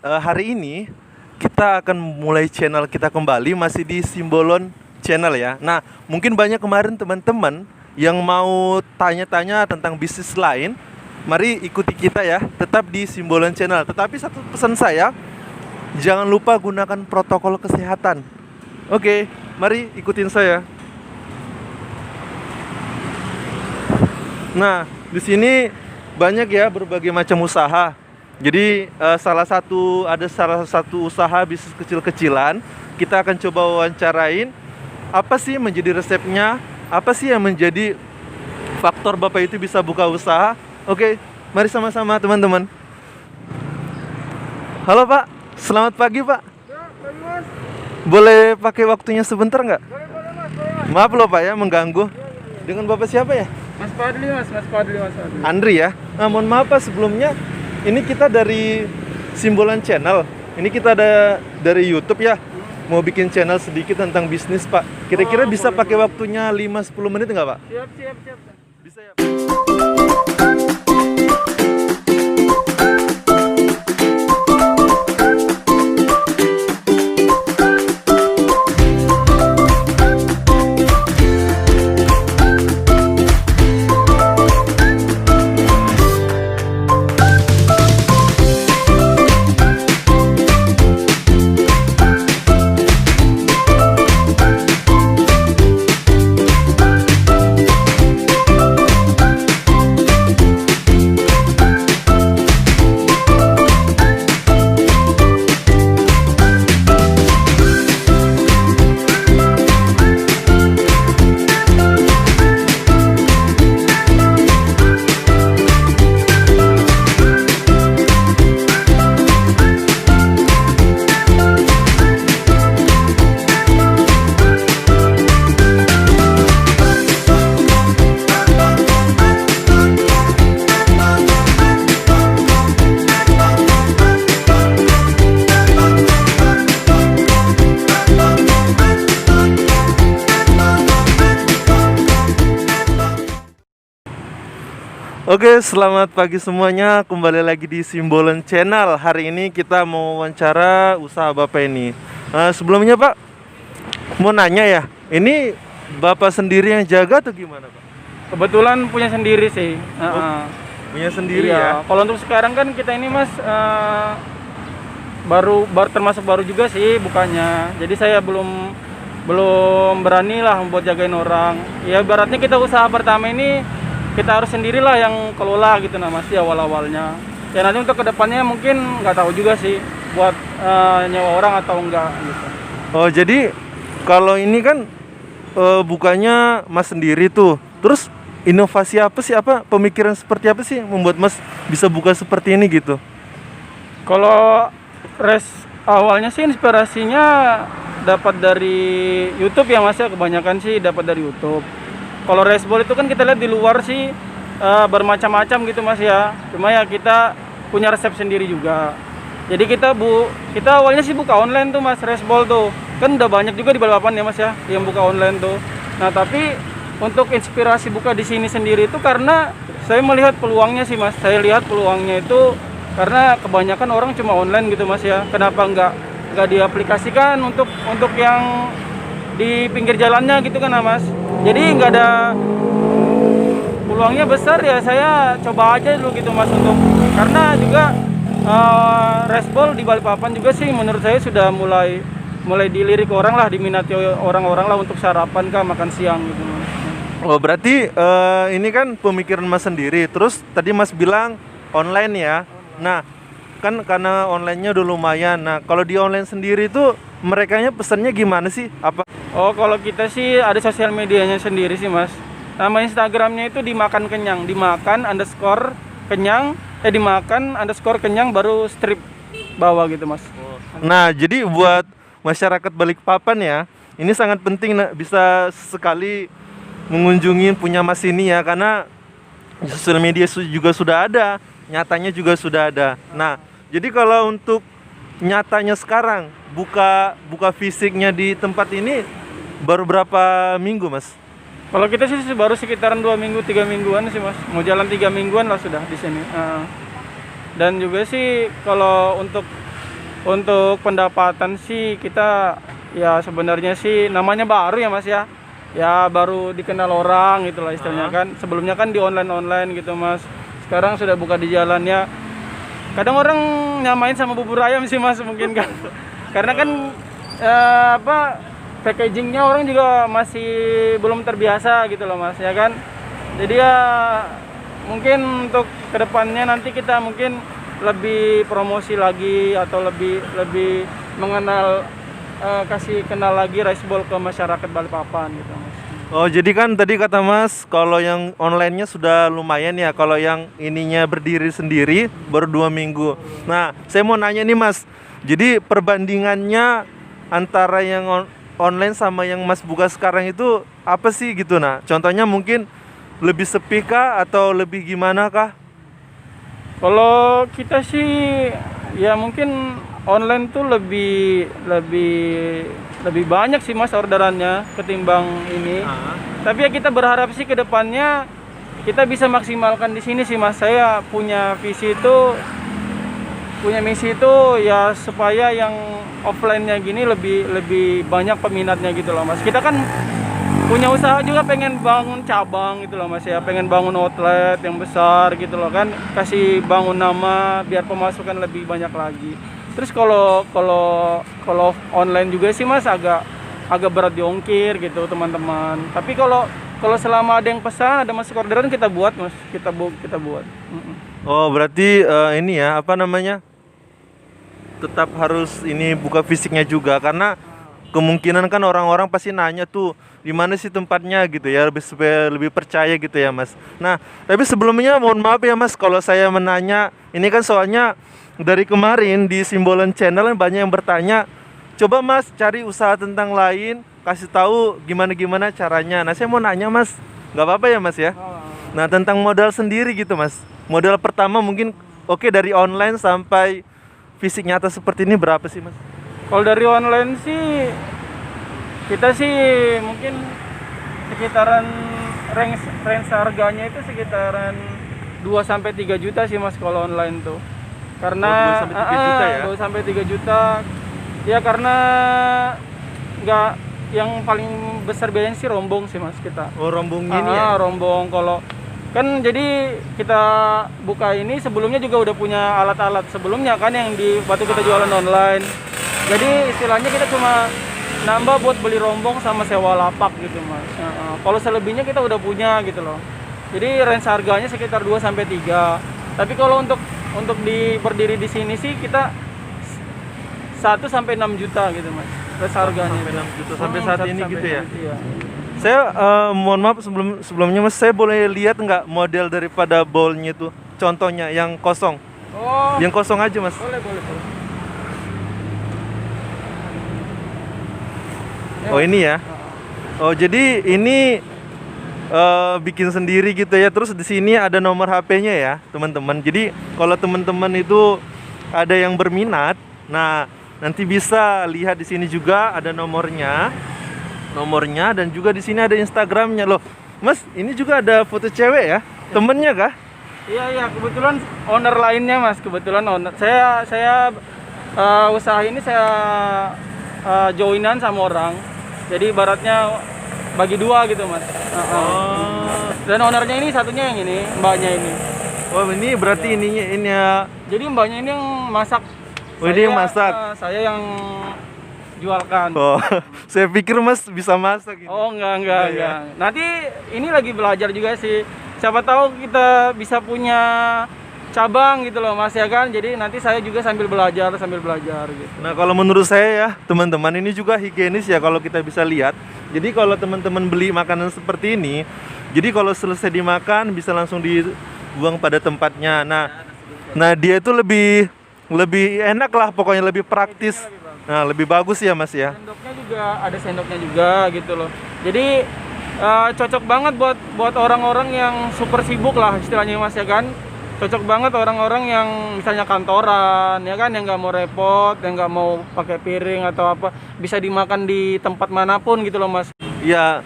hari ini kita akan mulai channel kita kembali, masih di Simbolon Channel ya. Nah, mungkin banyak kemarin teman-teman yang mau tanya-tanya tentang bisnis lain. Mari ikuti kita ya, tetap di Simbolon Channel. Tetapi satu pesan saya, jangan lupa gunakan protokol kesehatan. Oke, mari ikutin saya. Nah, di sini banyak ya berbagai macam usaha. Jadi salah satu usaha bisnis kecil-kecilan. Kita akan coba wawancarain apa sih menjadi resepnya, apa sih yang menjadi faktor Bapak itu bisa buka usaha. Oke, mari sama-sama teman-teman. Halo Pak, selamat pagi Pak. Ya, pagi Mas. Boleh pakai waktunya sebentar nggak? Boleh, Mas. Boleh, Mas. Maaf loh Pak ya mengganggu. Dengan Bapak siapa ya? Mas Fadli, Mas. Mas Fadli. Andri ya. Nah, mohon maaf Pak sebelumnya. Ini kita dari Simbolon Channel. Ini kita ada dari YouTube ya. Mau bikin channel sedikit tentang bisnis Pak. Kira-kira bisa boleh, pakai waktunya 5-10 menit nggak Pak? Siap. Bisa ya. Oke, selamat pagi semuanya. Kembali lagi di Simbolon Channel. Hari ini kita mau wawancara usaha Bapak ini. Sebelumnya Pak, mau nanya ya, ini Bapak sendiri yang jaga atau gimana Pak? Kebetulan punya sendiri sih. Punya sendiri Iya. ya? Kalau untuk sekarang kan kita ini Mas baru termasuk baru juga sih bukannya. Jadi saya belum berani lah buat jagain orang. Ya ibaratnya kita usaha pertama ini kita harus sendirilah yang kelola gitu nah Mas di awal-awalnya. Ya nanti untuk kedepannya mungkin nggak tahu juga sih buat nyewa orang atau enggak gitu. Oh, jadi kalau ini kan bukannya Mas sendiri tuh. Terus inovasi apa sih, pemikiran seperti apa sih yang membuat Mas bisa buka seperti ini gitu? Kalau awalnya sih inspirasinya dapat dari YouTube ya Mas ya, kebanyakan sih dapat dari YouTube. Kalau resbol itu kan kita lihat di luar sih bermacam-macam gitu Mas ya. Cuma ya kita punya resep sendiri juga. Jadi kita awalnya sih buka online tuh Mas, resbol tuh. Kan udah banyak juga di Balikpapan ya Mas ya yang buka online tuh. Nah, tapi untuk inspirasi buka di sini sendiri itu karena saya melihat peluangnya sih Mas. Saya lihat peluangnya itu karena kebanyakan orang cuma online gitu Mas ya. Kenapa nggak diaplikasikan untuk yang di pinggir jalannya gitu kan Mas. Jadi nggak ada peluangnya besar ya, saya coba aja dulu gitu Mas untuk karena juga resbol di Balikpapan juga sih menurut saya sudah mulai dilirik orang lah, diminati orang-orang lah untuk sarapan kah, makan siang gitu Mas. Oh, berarti ini kan pemikiran Mas sendiri. Terus tadi Mas bilang online ya. Nah, kan karena online-nya udah lumayan. Nah, kalau di online sendiri tuh merekanya pesannya gimana sih? Apa? Oh, kalau kita sih ada sosial medianya sendiri sih Mas. Nama Instagramnya itu dimakan kenyang, dimakan underscore kenyang baru strip bawah gitu Mas. Nah, jadi buat masyarakat Balikpapan ya, ini sangat penting bisa sekali mengunjungi punya Mas ini ya, karena sosial media juga sudah ada, nyatanya juga sudah ada. Nah, jadi kalau untuk nyatanya sekarang buka fisiknya di tempat ini baru berapa minggu Mas? Kalau kita sih baru sekitaran 2 minggu 3 mingguan sih Mas. Mau jalan 3 mingguan lah sudah di sini. Dan juga sih kalau untuk untuk pendapatan sih kita ya sebenarnya sih namanya baru ya Mas ya. Ya baru dikenal orang gitu lah istilahnya kan. Sebelumnya kan di online gitu Mas. Sekarang sudah buka di jalan ya. Kadang orang nyamain sama bubur ayam sih Mas mungkin kan. Karena kan packagingnya orang juga masih belum terbiasa gitu loh Mas ya kan. Jadi ya mungkin untuk kedepannya nanti kita mungkin lebih promosi lagi atau lebih mengenal kasih kenal lagi Raceball ke masyarakat Balikpapan gitu Mas. Oh, jadi kan tadi kata Mas kalau yang online-nya sudah lumayan ya, kalau yang ininya berdiri sendiri baru 2 minggu. Nah, saya mau nanya nih Mas. Jadi perbandingannya antara yang online sama yang Mas buka sekarang itu apa sih gitu? Nah, contohnya mungkin lebih sepi kah atau lebih gimana kah? Kalau kita sih ya mungkin online tuh lebih banyak sih Mas orderannya ketimbang ini. Tapi ya kita berharap sih ke depannya kita bisa maksimalkan di sini sih Mas. Saya punya misi itu ya supaya yang offline-nya gini lebih banyak peminatnya gitu loh Mas. Kita kan punya usaha juga, pengen bangun cabang gitu loh Mas ya, pengen bangun outlet yang besar gitu loh kan, kasih bangun nama biar pemasukan lebih banyak lagi. Terus kalau online juga sih Mas agak berat diongkir gitu teman-teman. Tapi kalau selama ada yang pesan, ada masuk orderan, kita buat Mas, kita buat. Oh, berarti ini ya, apa namanya? Tetap harus ini buka fisiknya juga, karena kemungkinan kan orang-orang pasti nanya tuh di mana sih tempatnya gitu ya, supaya lebih percaya gitu ya Mas. Nah, tapi sebelumnya mohon maaf ya Mas kalau saya menanya, ini kan soalnya dari kemarin di Simbolan Channel banyak yang bertanya, coba Mas cari usaha tentang lain, kasih tahu gimana caranya. Nah, saya mau nanya Mas, nggak apa-apa ya Mas ya? Nah, tentang modal sendiri gitu Mas. Modal pertama mungkin oke dari online sampai fisik nyata seperti ini berapa sih Mas? Kalau dari online sih kita sih mungkin sekitaran range harganya itu sekitaran 2 sampai 3 juta sih Mas kalau online tuh. Karena 2 sampai 3 juta ya. 2 sampai 3 juta. Ya karena nggak, yang paling besar biayanya sih rombong sih Mas kita. Oh, rombong ini ya. Rombong kalau kan jadi kita buka ini sebelumnya juga udah punya alat-alat sebelumnya kan yang waktu kita jualan online. Jadi istilahnya kita cuma nambah buat beli rombong sama sewa lapak gitu Mas. Kalau selebihnya kita udah punya gitu loh. Jadi range harganya sekitar 2 sampai 3. Tapi kalau untuk berdiri di sini sih kita 1 sampai 6 juta gitu Mas. Range harganya sampai 6 juta sampai saat ini gitu ya. Iya. Saya mohon maaf sebelumnya Mas, saya boleh lihat nggak model daripada bowlnya itu? Contohnya yang kosong. Oh. Yang kosong aja Mas. Boleh. Oh, ini ya. Oh, jadi ini bikin sendiri gitu ya. Terus di sini ada nomor HP-nya ya, teman-teman. Jadi kalau teman-teman itu ada yang berminat, nah nanti bisa lihat di sini juga ada nomornya dan juga di sini ada Instagramnya loh. Mas, ini juga ada foto cewek ya? Temennya kah? Iya, kebetulan owner lainnya Mas, kebetulan owner. Saya usaha ini saya joinan sama orang. Jadi ibaratnya bagi 2 gitu Mas. Dan ownernya ini satunya yang ini, mbaknya ini. Oh, ini berarti ininya ini ya. Jadi mbaknya ini yang masak. Oh, ini yang masak. Saya yang jualkan. Oh, saya pikir Mas bisa masak gitu. Oh, enggak. Nanti ini lagi belajar juga sih. Siapa tahu kita bisa punya cabang gitu loh Mas ya kan. Jadi nanti saya juga sambil belajar gitu. Nah, kalau menurut saya ya, teman-teman, ini juga higienis ya kalau kita bisa lihat. Jadi kalau teman-teman beli makanan seperti ini, jadi kalau selesai dimakan bisa langsung dibuang pada tempatnya. Nah dia itu lebih enak lah, pokoknya lebih praktis. Nah, lebih bagus ya Mas ya. Sendoknya juga ada sendoknya juga gitu loh. Jadi cocok banget buat orang-orang yang super sibuk lah istilahnya Mas ya kan. Cocok banget orang-orang yang misalnya kantoran ya kan, yang nggak mau repot, yang nggak mau pakai piring atau apa, bisa dimakan di tempat manapun gitu loh Mas. Iya,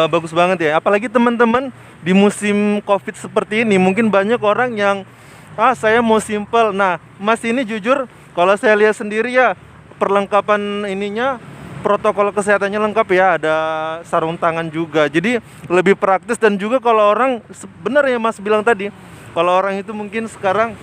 bagus banget ya. Apalagi teman-teman di musim Covid seperti ini, mungkin banyak orang yang saya mau simple. Nah, Mas ini jujur Kalau saya lihat sendiri ya perlengkapan ininya, protokol kesehatannya lengkap ya, ada sarung tangan juga. Jadi lebih praktis, dan juga kalau orang benar ya Mas bilang tadi, kalau orang itu mungkin sekarang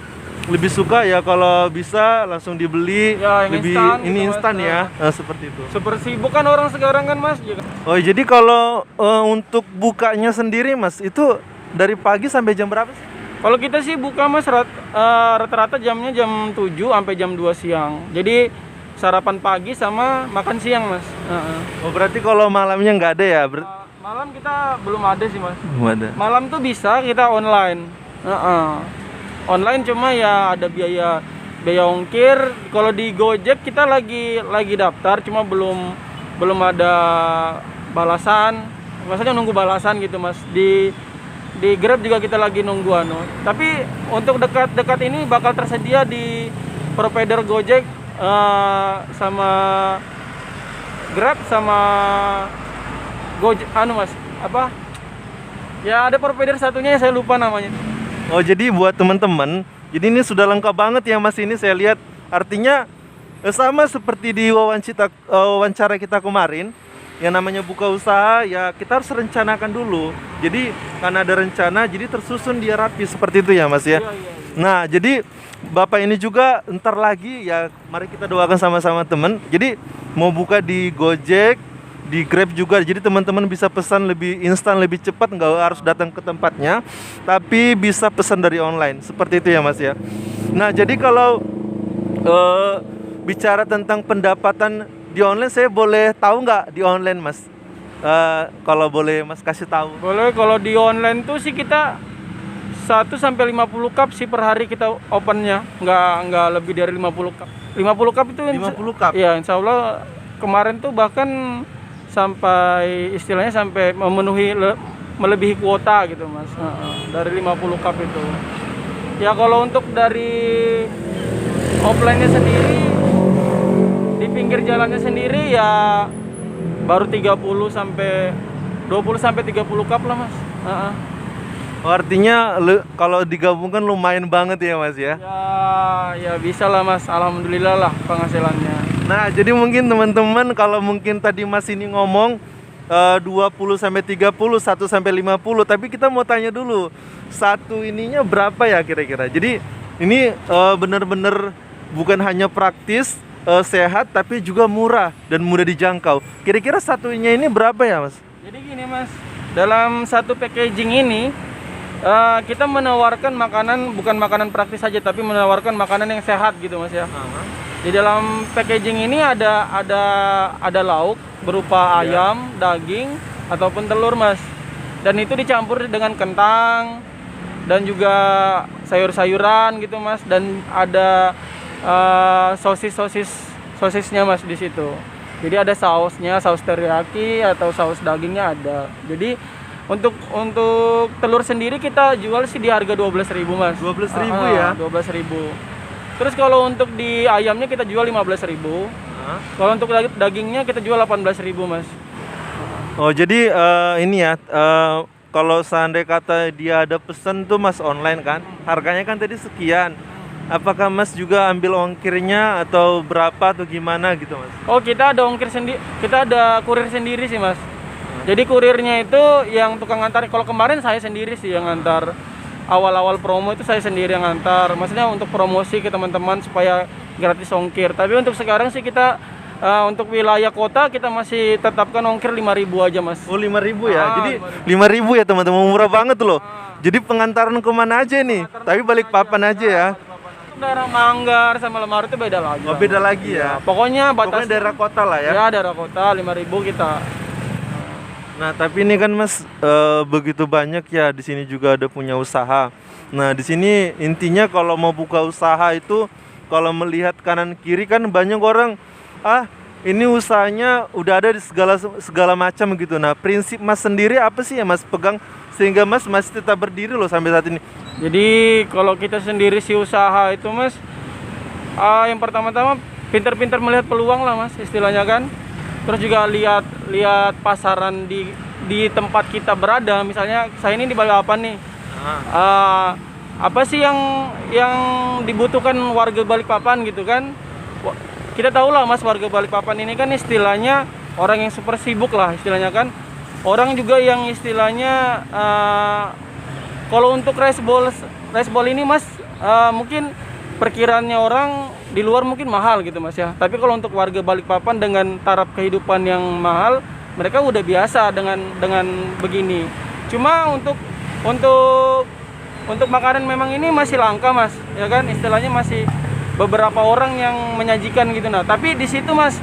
lebih suka ya kalau bisa langsung dibeli, Ya, yang lebih instan ini gitu, Mas. instan ya. Seperti itu. Super sibuk kan orang sekarang kan Mas. Oh, jadi kalau untuk bukanya sendiri Mas, itu dari pagi sampai jam berapa sih? Kalau kita sih buka Mas rata-rata jamnya jam 7 sampai jam 2 siang. Jadi sarapan pagi sama makan siang Mas. Oh, berarti kalau malamnya nggak ada ya? Malam kita belum ada sih Mas. Belum ada. Malam tuh bisa kita online. Online cuma ya ada biaya ongkir. Kalau di Gojek kita lagi daftar, cuma belum ada balasan. Maksudnya nunggu balasan gitu Mas. Di Grab juga kita lagi nunggu Tapi untuk dekat ini bakal tersedia di provider Gojek sama Grab sama Gojek Mas. Apa? Ya ada provider satunya yang saya lupa namanya. Oh, jadi buat teman-teman, jadi ini sudah lengkap banget ya Mas, ini saya lihat. Artinya sama seperti di wawancara kita kemarin, yang namanya buka usaha ya kita harus rencanakan dulu. Jadi karena ada rencana, jadi tersusun dia rapi seperti itu ya Mas ya. Iya. Nah, jadi Bapak ini juga ntar lagi ya, mari kita doakan sama-sama teman. Jadi mau buka di Gojek, di Grab juga, jadi teman-teman bisa pesan lebih instan, lebih cepat, nggak harus datang ke tempatnya, tapi bisa pesan dari online, seperti itu ya Mas ya. Nah, jadi kalau bicara tentang pendapatan di online, saya boleh tahu nggak di online Mas? Kalau boleh Mas kasih tahu. Boleh. Kalau di online tuh sih kita 1 sampai 50 cup sih per hari kita opennya, nggak lebih dari 50 cup. 50 cup itu 50 cup? Iya, insya Allah kemarin tuh bahkan sampai istilahnya sampai melebihi kuota gitu Mas. Dari 50 cup itu. Ya kalau untuk dari offline-nya sendiri, di pinggir jalannya sendiri ya baru 30 sampai 20 sampai 30 cup lah Mas. Oh, artinya kalau digabungkan lumayan banget ya Mas ya. Ya bisa lah Mas, alhamdulillah lah penghasilannya. Nah, jadi mungkin teman-teman kalau mungkin tadi Mas ini ngomong 20 sampai 30, 1 sampai 50, tapi kita mau tanya dulu, satu ininya berapa ya kira-kira? Jadi ini benar-benar bukan hanya praktis, sehat, tapi juga murah dan mudah dijangkau. Kira-kira satunya ini berapa ya Mas? Jadi gini Mas, dalam satu packaging ini kita menawarkan makanan, bukan makanan praktis saja, tapi menawarkan makanan yang sehat gitu Mas ya. Di dalam packaging ini ada lauk berupa ayam, daging ataupun telur Mas. Dan itu dicampur dengan kentang dan juga sayur-sayuran gitu Mas, dan ada sosisnya Mas di situ. Jadi ada sausnya, saus teriyaki atau saus dagingnya ada. Jadi untuk telur sendiri kita jual sih di harga 12.000 Mas. 12.000 ya? 12.000. Terus kalau untuk di ayamnya kita jual 15.000. Kalau untuk dagingnya kita jual 18.000 Mas. Oh, jadi ini ya, kalau seandainya kata dia ada pesan tuh Mas online kan, harganya kan tadi sekian. Apakah Mas juga ambil ongkirnya atau berapa atau gimana gitu Mas? Oh, kita ada ongkir sendiri, kita ada kurir sendiri sih Mas. Jadi kurirnya itu yang tukang antar. Kalau kemarin saya sendiri sih yang antar. Awal-awal promo itu saya sendiri yang antar. Maksudnya untuk promosi ke teman-teman supaya gratis ongkir. Tapi untuk sekarang sih kita untuk wilayah kota kita masih tetapkan ongkir 5.000 aja Mas. Oh, 5.000 ya? Jadi 5.000 ya teman-teman, murah banget loh. Jadi pengantaran kemana aja nih? Tapi Balikpapan aja ya? Daerah Manggar sama Lemari itu beda lagi. Oh, beda lagi ya? Pokoknya batas daerah kota lah ya? Ya daerah kota 5.000 kita. Nah, tapi ini kan Mas begitu banyak ya, di sini juga ada punya usaha. Nah, di sini intinya kalau mau buka usaha itu, kalau melihat kanan kiri kan banyak orang, ini usahanya udah ada di segala macam gitu. Nah, prinsip Mas sendiri apa sih ya Mas pegang sehingga Mas masih tetap berdiri loh sampai saat ini? Jadi kalau kita sendiri si usaha itu Mas, yang pertama-tama pintar-pintar melihat peluang lah Mas, istilahnya kan. Terus juga lihat pasaran di tempat kita berada. Misalnya saya ini di Balikpapan nih. apa sih yang dibutuhkan warga Balikpapan gitu kan. Kita tahu lah Mas, warga Balikpapan ini kan istilahnya orang yang super sibuk lah istilahnya kan. Orang juga yang istilahnya kalau untuk raceball ini Mas, mungkin perkiraannya orang di luar mungkin mahal gitu Mas ya. Tapi kalau untuk warga Balikpapan dengan taraf kehidupan yang mahal, mereka udah biasa dengan begini. Cuma untuk makanan memang ini masih langka Mas, ya kan? Istilahnya masih beberapa orang yang menyajikan gitu. Nah, tapi di situ Mas,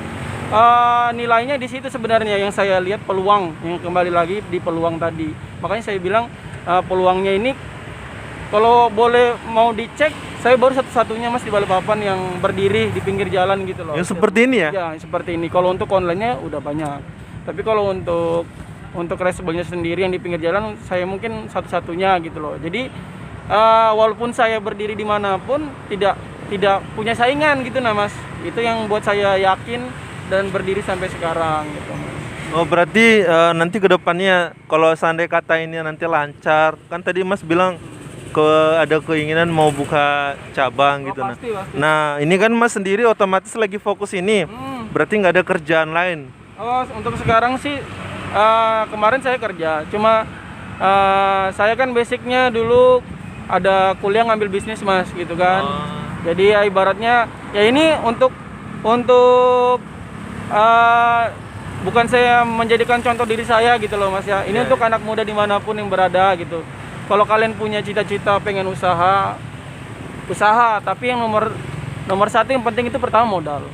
nilainya di situ sebenarnya yang saya lihat peluang, yang kembali lagi di peluang tadi. Makanya saya bilang peluangnya ini kalau boleh mau dicek, saya baru satu-satunya Mas di Balikpapan yang berdiri di pinggir jalan gitu loh. Yang seperti ini ya? Ya, seperti ini. Kalau untuk online-nya udah banyak. Tapi kalau untuk raceball-nya sendiri yang di pinggir jalan, saya mungkin satu-satunya gitu loh. Jadi walaupun saya berdiri dimanapun tidak punya saingan gitu nah Mas. Itu yang buat saya yakin dan berdiri sampai sekarang gitu Mas. Oh berarti nanti ke depannya kalau seandainya kata ini nanti lancar, kan tadi Mas bilang ada keinginan mau buka cabang gitu. Pasti. Nah ini kan Mas sendiri otomatis lagi fokus ini, berarti nggak ada kerjaan lain. Oh untuk sekarang sih kemarin saya kerja, cuma saya kan basicnya dulu ada kuliah ngambil bisnis Mas gitu kan. Jadi ya ibaratnya ya ini untuk bukan saya menjadikan contoh diri saya gitu loh Mas ya. Ini untuk anak muda dimanapun yang berada gitu. Kalau kalian punya cita-cita pengen usaha, tapi yang nomor satu yang penting itu pertama modal.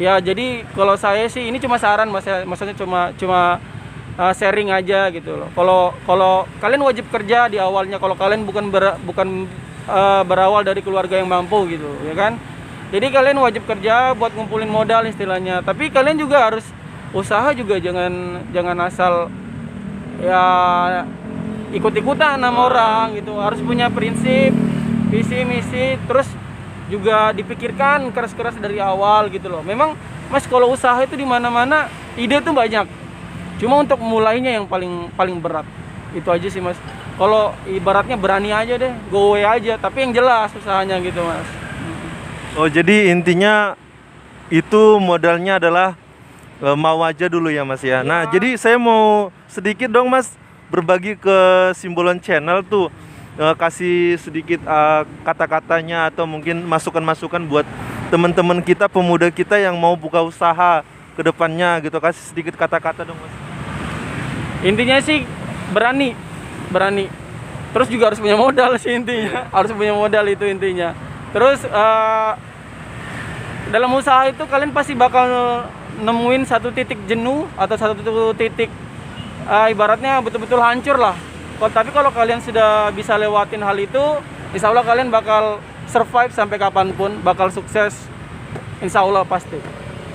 Ya jadi kalau saya sih ini cuma saran Mas ya, maksudnya cuma sharing aja gitu loh. Kalau kalian wajib kerja di awalnya, kalau kalian bukan berawal dari keluarga yang mampu gitu, ya kan? Jadi kalian wajib kerja buat ngumpulin modal istilahnya. Tapi kalian juga harus usaha juga, jangan asal ya ikut-ikutan sama orang gitu. Harus punya prinsip, visi misi, terus juga dipikirkan keras-keras dari awal gitu loh. Memang Mas kalau usaha itu di mana-mana ide tuh banyak. Cuma untuk mulainya yang paling berat. Itu aja sih Mas. Kalau ibaratnya berani aja deh, go away aja, tapi yang jelas usahanya gitu Mas. Oh jadi intinya itu modalnya adalah mau aja dulu ya Mas ya. Nah jadi saya mau sedikit dong Mas berbagi ke Simbolon Channel tuh, kasih sedikit kata-katanya atau mungkin masukan-masukan buat teman-teman kita, pemuda kita yang mau buka usaha ke depannya gitu. Kasih sedikit kata-kata dong Mas. Intinya sih berani. Terus juga harus punya modal sih intinya. Harus punya modal itu intinya. Terus dalam usaha itu kalian pasti bakal nemuin satu titik jenuh atau satu titik ibaratnya betul-betul hancur lah. Tapi kalau kalian sudah bisa lewatin hal itu, insya Allah kalian bakal survive sampai kapanpun, bakal sukses, insya Allah pasti.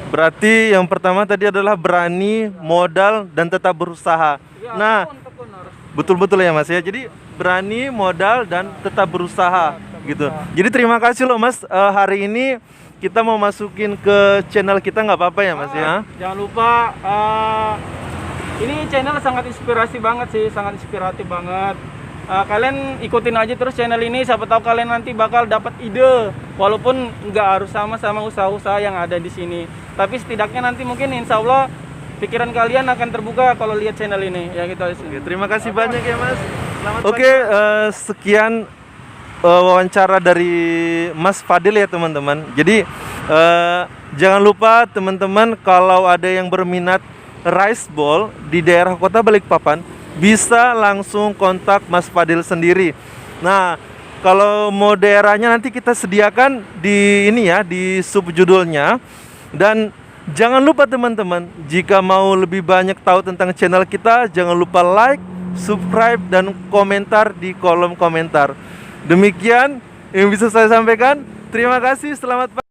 Berarti yang pertama tadi adalah berani, modal, dan tetap berusaha. Ya, nah tekun harus. betul-betul ya Mas ya. Jadi berani, modal, dan tetap berusaha gitu. Jadi terima kasih loh Mas, hari ini kita mau masukin ke channel kita, nggak apa-apa ya Mas ya? Jangan lupa ini channel sangat inspirasi banget sih, sangat inspiratif banget. Kalian ikutin aja terus channel ini, siapa tahu kalian nanti bakal dapat ide, walaupun nggak harus sama usaha-usaha yang ada di sini. Tapi setidaknya nanti mungkin insya Allah pikiran kalian akan terbuka kalau lihat channel ini. Ya gitu aja. Oke, terima kasih banyak ya Mas. Oke, sekian wawancara dari Mas Fadil ya teman-teman. Jadi jangan lupa teman-teman, kalau ada yang berminat raceball di daerah Kota Balikpapan, bisa langsung kontak Mas Fadil sendiri. Nah, kalau mau daerahnya nanti kita sediakan di ini ya, di subjudulnya. Dan jangan lupa teman-teman, jika mau lebih banyak tahu tentang channel kita, jangan lupa like, subscribe, dan komentar di kolom komentar. Demikian yang bisa saya sampaikan. Terima kasih, selamat pagi.